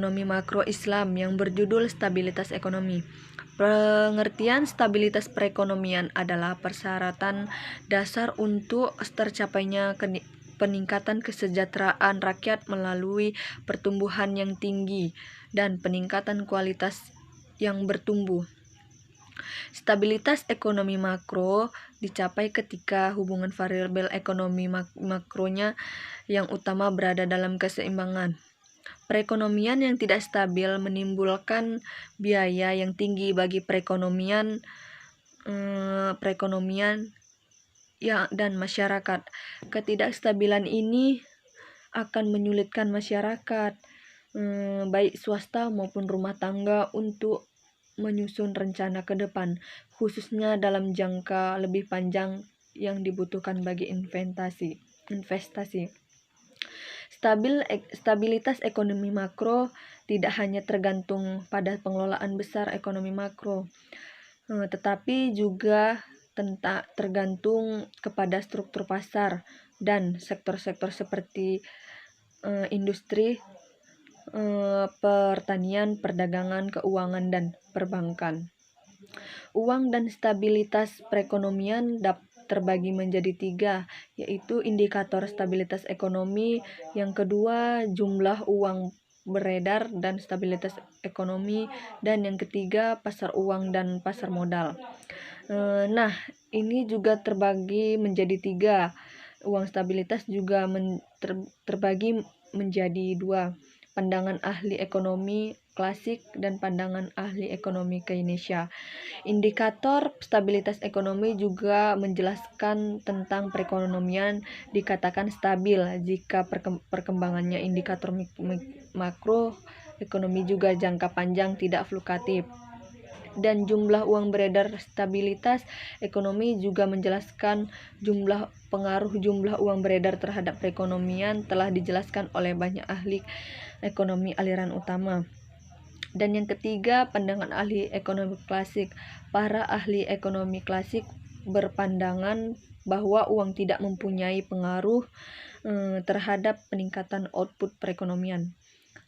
ekonomi makro Islam yang berjudul Stabilitas Ekonomi. Pengertian stabilitas perekonomian adalah persyaratan dasar untuk tercapainya peningkatan kesejahteraan rakyat melalui pertumbuhan yang tinggi dan peningkatan kualitas yang bertumbuh. Stabilitas ekonomi makro dicapai ketika hubungan variabel ekonomi makronya yang utama berada dalam keseimbangan. Perekonomian yang tidak stabil menimbulkan biaya yang tinggi bagi perekonomian dan masyarakat. Ketidakstabilan ini akan menyulitkan masyarakat, baik swasta maupun rumah tangga, untuk menyusun rencana ke depan, khususnya dalam jangka lebih panjang yang dibutuhkan bagi investasi. Stabilitas ekonomi makro tidak hanya tergantung pada pengelolaan besar ekonomi makro, tetapi juga tergantung kepada struktur pasar dan sektor-sektor seperti industri, pertanian, perdagangan, keuangan, dan perbankan. Uang dan stabilitas perekonomian terbagi menjadi 3, yaitu indikator stabilitas ekonomi, yang kedua jumlah uang beredar dan stabilitas ekonomi, dan yang ketiga pasar uang dan pasar modal. Nah, ini juga terbagi menjadi 3. Uang stabilitas juga terbagi menjadi 2, pandangan ahli ekonomi klasik dan pandangan ahli ekonomi Keynesian. Indikator stabilitas ekonomi juga menjelaskan tentang perekonomian dikatakan stabil jika perkembangannya indikator makro ekonomi juga jangka panjang tidak fluktuatif. Dan jumlah uang beredar stabilitas ekonomi juga menjelaskan pengaruh jumlah uang beredar terhadap perekonomian telah dijelaskan oleh banyak ahli ekonomi aliran utama. Dan yang ketiga, pandangan ahli ekonomi klasik. Para ahli ekonomi klasik berpandangan bahwa uang tidak mempunyai pengaruh terhadap peningkatan output perekonomian.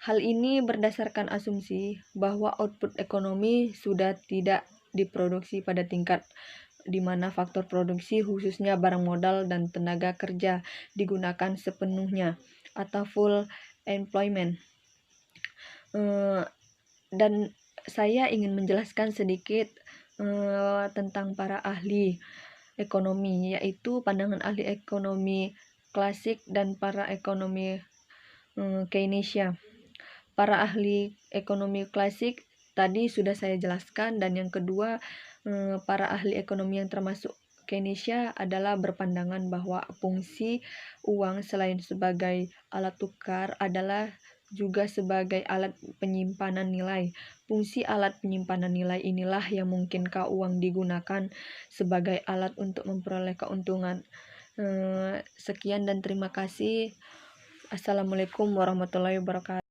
Hal ini berdasarkan asumsi bahwa output ekonomi sudah tidak diproduksi pada tingkat di mana faktor produksi, khususnya barang modal dan tenaga kerja, digunakan sepenuhnya atau full employment. Dan saya ingin menjelaskan sedikit tentang para ahli ekonomi, yaitu pandangan ahli ekonomi klasik dan para ekonomi Keynesian. Para ahli ekonomi klasik tadi sudah saya jelaskan, dan yang kedua, para ahli ekonomi yang termasuk Keynesian adalah berpandangan bahwa fungsi uang selain sebagai alat tukar adalah juga sebagai alat penyimpanan nilai. Fungsi alat penyimpanan nilai inilah yang memungkinkan uang digunakan sebagai alat untuk memperoleh keuntungan. Sekian dan terima kasih. Assalamualaikum warahmatullahi wabarakatuh.